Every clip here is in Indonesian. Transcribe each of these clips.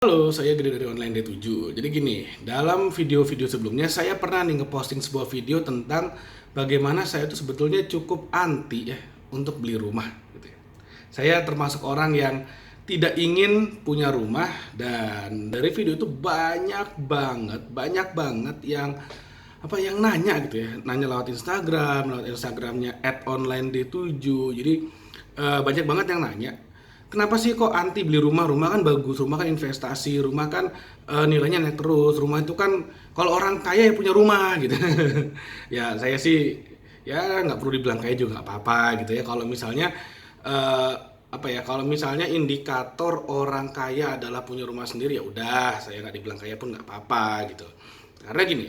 Halo, saya Gede dari Online D7. Jadi gini, dalam video-video sebelumnya saya pernah nih ngeposting sebuah video tentang bagaimana saya tuh sebetulnya cukup anti ya untuk beli rumah gitu ya. Saya termasuk orang yang tidak ingin punya rumah, dan dari video itu banyak banget yang nanya gitu ya, nanya lewat Instagramnya @onlined7. Jadi banyak banget yang nanya, kenapa sih kok anti beli rumah? Rumah kan bagus, rumah kan investasi, rumah kan nilainya naik terus, rumah itu kan kalau orang kaya yang punya rumah gitu. Ya saya sih ya nggak perlu dibilang kaya juga nggak apa-apa gitu ya. Kalau misalnya eh, kalau misalnya indikator orang kaya adalah punya rumah sendiri, ya udah saya nggak dibilang kaya pun nggak apa-apa gitu. Karena gini,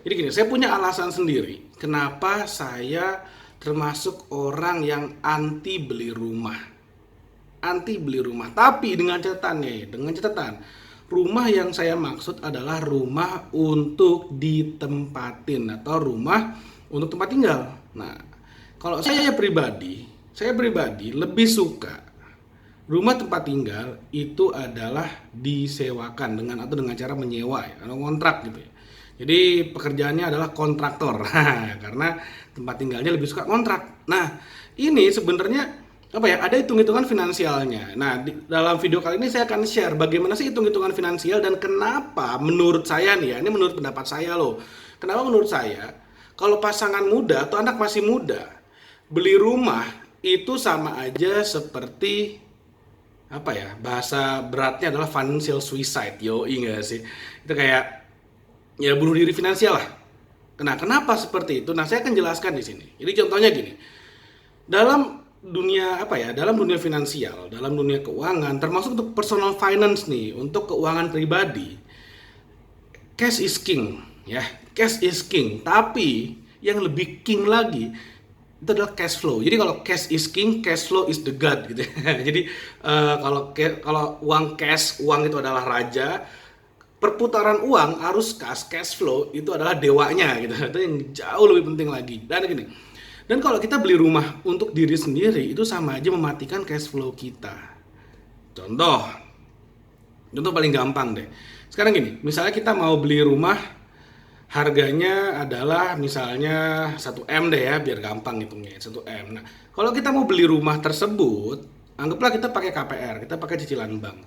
jadi gini, saya punya alasan sendiri kenapa saya termasuk orang yang anti beli rumah, tapi dengan catatan rumah yang saya maksud adalah rumah untuk ditempatin atau rumah untuk tempat tinggal. Nah, kalau saya pribadi lebih suka rumah tempat tinggal itu adalah disewakan dengan cara menyewa ya, atau kontrak gitu ya. Jadi pekerjaannya adalah kontraktor karena tempat tinggalnya lebih suka kontrak. Nah, ini sebenarnya ada hitung-hitungan finansialnya. Nah, dalam video kali ini saya akan share bagaimana sih hitung-hitungan finansial dan kenapa menurut saya nih ya, ini menurut pendapat saya loh. Kenapa menurut saya kalau pasangan muda atau anak masih muda beli rumah itu sama aja seperti bahasa beratnya adalah financial suicide. Yo, enggak sih? Itu kayak ya bunuh diri finansial lah. Nah, kenapa seperti itu? Nah, saya akan jelaskan di sini. Jadi contohnya gini. Dalam dunia finansial, dalam dunia keuangan, termasuk untuk personal finance nih, untuk keuangan pribadi, cash is king, ya. Cash is king, tapi yang lebih king lagi itu adalah cash flow. Jadi kalau cash is king, cash flow is the god gitu. Jadi kalau uang itu adalah raja, perputaran uang arus cash flow itu adalah dewanya gitu. Itu yang jauh lebih penting lagi. Dan kalau kita beli rumah untuk diri sendiri itu sama aja mematikan cash flow kita. Contoh paling gampang deh. Sekarang gini, misalnya kita mau beli rumah, harganya adalah misalnya 1M deh ya, biar gampang hitungnya, 1M. Nah, kalau kita mau beli rumah tersebut, anggaplah kita pakai KPR, kita pakai cicilan bank.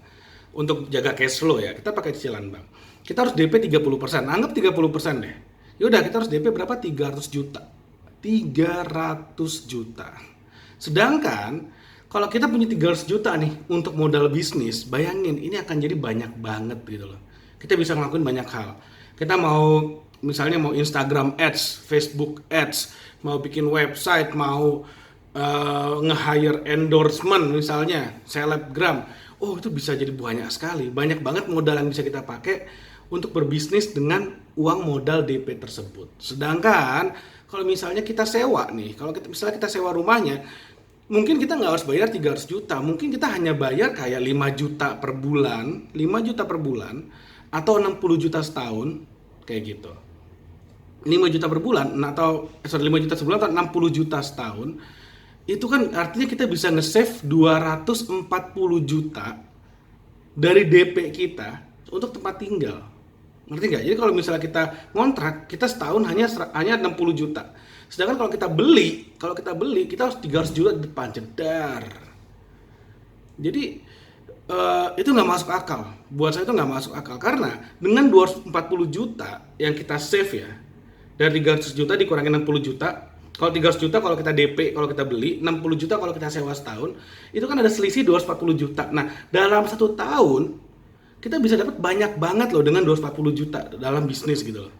Untuk jaga cash flow ya, kita pakai cicilan bank. Kita harus DP 30%, anggap 30% deh. Yaudah, kita harus DP berapa? 300 juta. 300 juta. Sedangkan kalau kita punya 300 juta nih untuk modal bisnis, bayangin ini akan jadi banyak banget gitu loh. Kita bisa ngelakuin banyak hal. Kita misalnya mau Instagram ads, Facebook ads, mau bikin website, mau nge-hire endorsement misalnya, selebgram. Oh, itu bisa jadi banyak sekali. Banyak banget modal yang bisa kita pakai untuk berbisnis dengan uang modal DP tersebut. Sedangkan kalau misalnya kita sewa nih, misalnya kita sewa rumahnya, mungkin kita nggak harus bayar 300 juta, mungkin kita hanya bayar kayak 5 juta per bulan, atau 60 juta setahun, kayak gitu. 5 juta per bulan, 5 juta sebulan atau 60 juta setahun, itu kan artinya kita bisa nge-save 240 juta dari DP kita untuk tempat tinggal. Ngerti nggak? Jadi kalau misalnya kita ngontrak, kita setahun hanya 60 juta. Sedangkan kalau kita beli kita harus 300 juta di depan, jedar. Jadi itu nggak masuk akal. Buat saya itu nggak masuk akal karena dengan 240 juta yang kita save ya, dari 300 juta dikurangi 60 juta. Kalau 300 juta kalau kita DP, kalau kita beli, 60 juta kalau kita sewa setahun, itu kan ada selisih 240 juta. Nah, dalam 1 tahun kita bisa dapat banyak banget loh dengan 240 juta dalam bisnis gitu loh.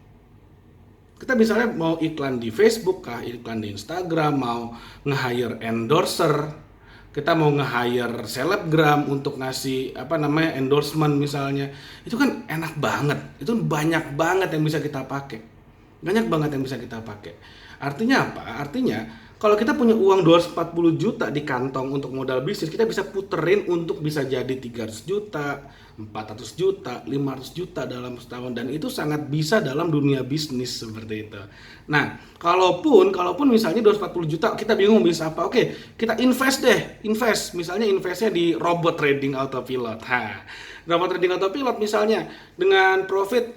Kita misalnya mau iklan di Facebook kah, iklan di Instagram, mau nge-hire endorser, kita mau nge-hire selebgram untuk ngasih endorsement misalnya. Itu kan enak banget. Itu banyak banget yang bisa kita pakai. Artinya apa? Artinya kalau kita punya uang 240 juta di kantong untuk modal bisnis, kita bisa puterin untuk bisa jadi 300 juta, 400 juta, 500 juta dalam setahun, dan itu sangat bisa dalam dunia bisnis seperti itu. Nah, kalaupun misalnya 240 juta kita bingung bisa apa? Oke, kita invest. Misalnya investnya di robot trading autopilot. drama trading autopilot misalnya dengan profit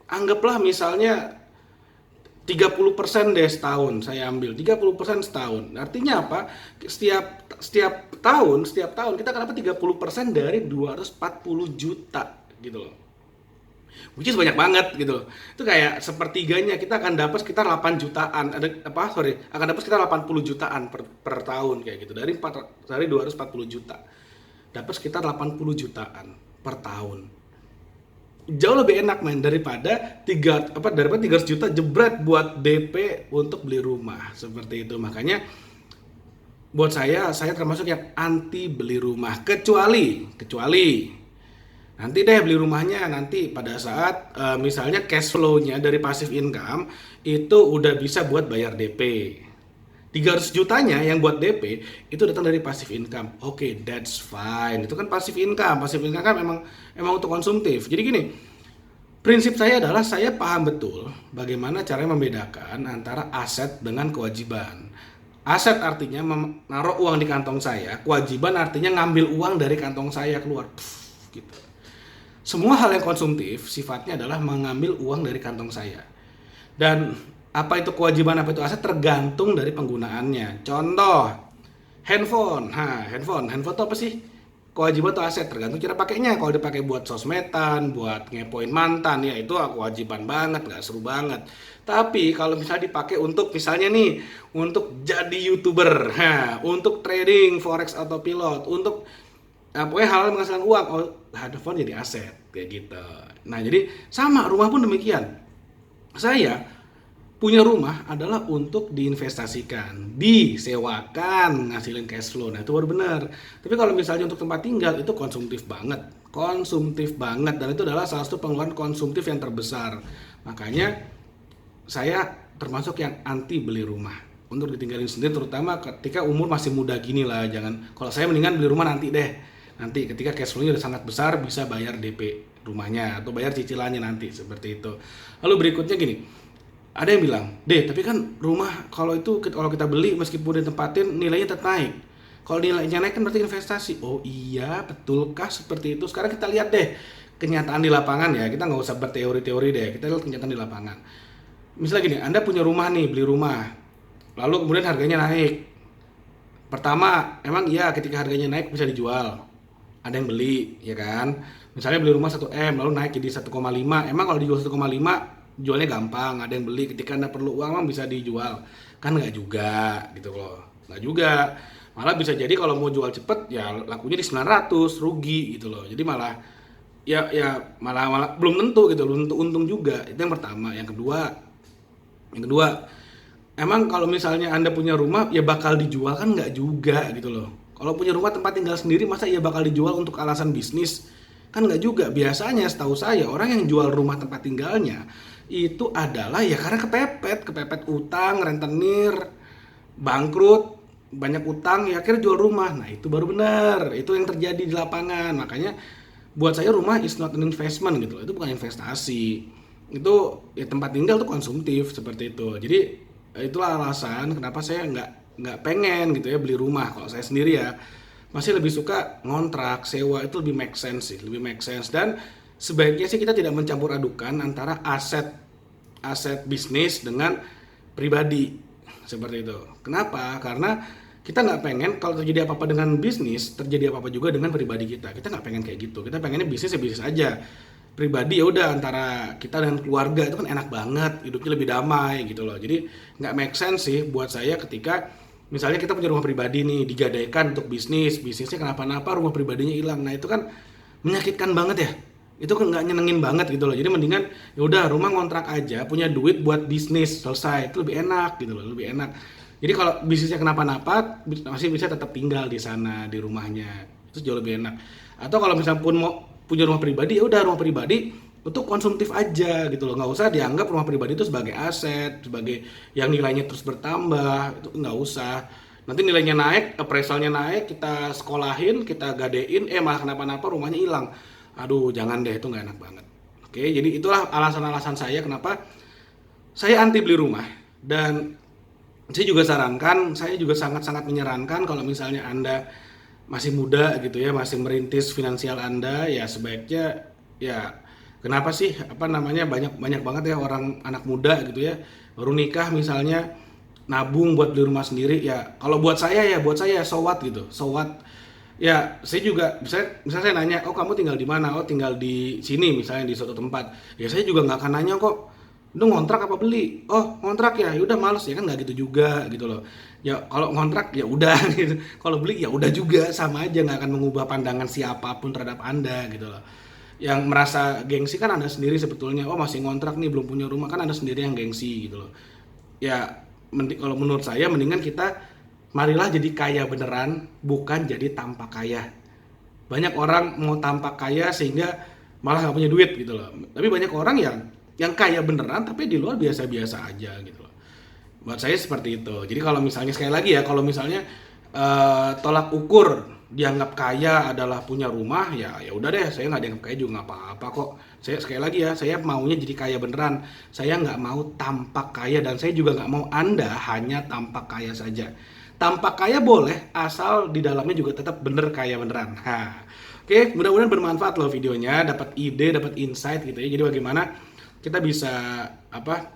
anggaplah misalnya 30% deh setahun saya ambil 30% setahun. Artinya apa? Setiap tahun kita akan dapat 30% dari 240 juta gitu loh. Which is banyak banget gitu loh. Itu kayak sepertiganya kita akan dapat sekitar 8 jutaan. Akan dapat sekitar 80 jutaan per tahun kayak gitu. Dari 240 juta. Dapat sekitar 80 jutaan per tahun. Jauh lebih enak main daripada 300 juta jebret buat DP untuk beli rumah seperti itu. Makanya buat saya termasuk yang anti beli rumah kecuali nanti deh beli rumahnya nanti pada saat misalnya cash flow-nya dari passive income itu udah bisa buat bayar DP. 300 jutanya yang buat DP itu datang dari passive income. Oke, that's fine. Itu kan passive income. Passive income kan emang untuk konsumtif. Jadi gini, prinsip saya adalah saya paham betul bagaimana caranya membedakan antara aset dengan kewajiban. Aset artinya menaruh uang di kantong saya, kewajiban artinya ngambil uang dari kantong saya keluar. Gitu. Semua hal yang konsumtif sifatnya adalah mengambil uang dari kantong saya. Dan apa itu kewajiban, apa itu aset tergantung dari penggunaannya. Contoh, handphone. Handphone itu apa sih? Kewajiban atau aset tergantung cara pakainya. Kalau dipakai buat sosmedan, buat ngepoin mantan, ya itu kewajiban banget, nggak seru banget. Tapi kalau misalnya dipakai untuk misalnya nih, untuk jadi YouTuber, untuk trading forex autopilot, untuk pokoknya hal yang menghasilkan uang, handphone jadi aset kayak gitu. Nah, jadi sama rumah pun demikian. Saya punya rumah adalah untuk diinvestasikan, disewakan, ngasilin cash flow. Nah, itu baru benar. Tapi kalau misalnya untuk tempat tinggal itu konsumtif banget, dan itu adalah salah satu pengeluaran konsumtif yang terbesar. Makanya saya termasuk yang anti beli rumah untuk ditinggalin sendiri, terutama ketika umur masih muda gini lah. Kalau saya mendingan beli rumah nanti deh. Nanti ketika cash flow-nya udah sangat besar bisa bayar DP rumahnya atau bayar cicilannya nanti seperti itu. Lalu berikutnya gini, ada yang bilang, "Deh, tapi kan rumah kalau kita beli meskipun ditempatin nilainya tetap naik. Kalau nilainya naik kan berarti investasi." Oh iya, betulkah seperti itu? Sekarang kita lihat deh kenyataan di lapangan ya. Kita nggak usah berteori-teori deh. Kita lihat kenyataan di lapangan. Misalnya gini, Anda punya rumah nih, beli rumah. Lalu kemudian harganya naik. Pertama, emang iya ketika harganya naik bisa dijual. Ada yang beli, ya kan? Misalnya beli rumah 1M lalu naik jadi 1,5. Emang kalau dijual 1,5 jualnya gampang, ada yang beli. Ketika Anda perlu uang emang bisa dijual. Kan nggak juga gitu loh. Nggak juga. Malah bisa jadi kalau mau jual cepet ya lakunya di 900, rugi gitu loh. Jadi malah malah belum tentu gitu, belum tentu untung juga. Itu yang pertama. Yang kedua, emang kalau misalnya Anda punya rumah ya bakal dijual kan nggak juga gitu loh. Kalau punya rumah tempat tinggal sendiri masa ya bakal dijual untuk alasan bisnis? Kan nggak juga. Biasanya setahu saya orang yang jual rumah tempat tinggalnya itu adalah ya karena kepepet utang, rentenir, bangkrut, banyak utang, ya akhirnya jual rumah. Nah itu baru benar, itu yang terjadi di lapangan. Makanya buat saya rumah is not an investment gitu loh, itu bukan investasi. Itu ya tempat tinggal tuh konsumtif seperti itu. Jadi itulah alasan kenapa saya nggak pengen gitu ya beli rumah. Kalau saya sendiri ya masih lebih suka ngontrak, sewa, itu lebih make sense sih, lebih make sense. Dan sebaiknya sih kita tidak mencampur adukan antara aset bisnis dengan pribadi seperti itu. Kenapa? Karena kita nggak pengen kalau terjadi apa-apa dengan bisnis, terjadi apa-apa juga dengan pribadi kita. Kita nggak pengen kayak gitu. Kita pengennya bisnis ya bisnis aja. Pribadi ya udah antara kita dan keluarga itu kan enak banget, hidupnya lebih damai gitu loh. Jadi nggak make sense sih buat saya ketika misalnya kita punya rumah pribadi nih, digadaikan untuk bisnisnya kenapa-napa rumah pribadinya hilang. Nah itu kan menyakitkan banget ya. Itu kan nggak nyenengin banget gitu loh. Jadi mendingan ya udah rumah ngontrak aja, punya duit buat bisnis, selesai. Itu lebih enak gitu loh, lebih enak. Jadi kalau bisnisnya kenapa-napa masih bisa tetap tinggal di sana, di rumahnya. Itu jauh lebih enak. Atau kalau misalnya pun mau punya rumah pribadi, ya udah rumah pribadi untuk konsumtif aja gitu loh. Nggak usah dianggap rumah pribadi itu sebagai aset, sebagai yang nilainya terus bertambah. Itu nggak usah. Nanti nilainya naik, appraisalnya naik, kita sekolahin, kita gadein, malah kenapa-napa rumahnya hilang. Aduh, jangan deh, itu nggak enak banget. Oke, jadi itulah alasan-alasan saya kenapa saya anti beli rumah. Dan saya juga sangat-sangat menyarankan kalau misalnya Anda masih muda gitu ya, masih merintis finansial Anda, ya sebaiknya ya kenapa sih apa namanya banyak banyak banget ya orang anak muda gitu ya baru nikah misalnya nabung buat beli rumah sendiri. Ya kalau buat saya so what gitu, so what. Ya, saya juga misalnya saya nanya, "Oh, kamu tinggal di mana?" "Oh, tinggal di sini," misalnya di suatu tempat. Ya saya juga nggak akan nanya kok, "Lu ngontrak apa beli?" "Oh, ngontrak ya." Ya udah males, ya kan nggak gitu juga gitu loh. Ya kalau ngontrak ya udah gitu. Kalau beli ya udah juga sama aja nggak akan mengubah pandangan siapapun terhadap Anda gitu loh. Yang merasa gengsi kan Anda sendiri sebetulnya. "Oh, masih ngontrak nih, belum punya rumah." Kan Anda sendiri yang gengsi gitu loh. Ya kalau menurut saya mendingan kita marilah jadi kaya beneran, bukan jadi tampak kaya. Banyak orang mau tampak kaya sehingga malah nggak punya duit gitu loh. Tapi banyak orang yang kaya beneran tapi di luar biasa-biasa aja gitu loh. Buat saya seperti itu. Jadi kalau misalnya sekali lagi ya, kalau misalnya tolak ukur dianggap kaya adalah punya rumah, ya udah deh, saya nggak dianggap kaya juga nggak apa-apa kok. Saya sekali lagi ya, saya maunya jadi kaya beneran. Saya nggak mau tampak kaya dan saya juga nggak mau Anda hanya tampak kaya saja. Tampak kaya boleh, asal di dalamnya juga tetap bener kaya beneran. Nah, oke, mudah-mudahan bermanfaat loh videonya, dapat ide, dapat insight gitu ya. Jadi bagaimana kita bisa apa?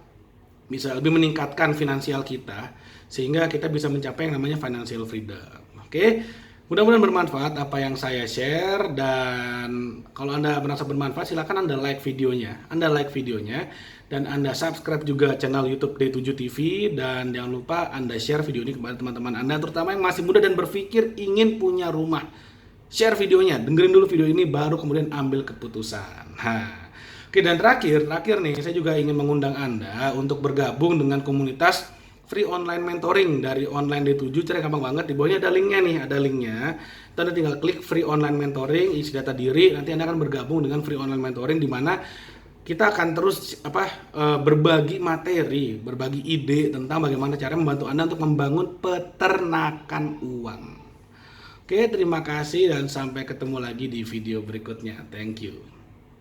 Bisa lebih meningkatkan finansial kita sehingga kita bisa mencapai yang namanya financial freedom. Oke. Mudah-mudahan bermanfaat apa yang saya share, dan kalau Anda merasa bermanfaat silakan Anda like videonya. Dan Anda subscribe juga channel YouTube D7 TV, dan jangan lupa Anda share video ini kepada teman-teman Anda terutama yang masih muda dan berpikir ingin punya rumah. Share videonya, dengerin dulu video ini baru kemudian ambil keputusan. Oke, dan terakhir nih saya juga ingin mengundang Anda untuk bergabung dengan komunitas free online mentoring dari online D7. Cara gampang banget, di bawahnya ada linknya. Anda tinggal klik free online mentoring, isi data diri, nanti Anda akan bergabung dengan free online mentoring di mana kita akan terus berbagi materi, berbagi ide tentang bagaimana cara membantu Anda untuk membangun peternakan uang. Oke, terima kasih dan sampai ketemu lagi di video berikutnya. Thank you.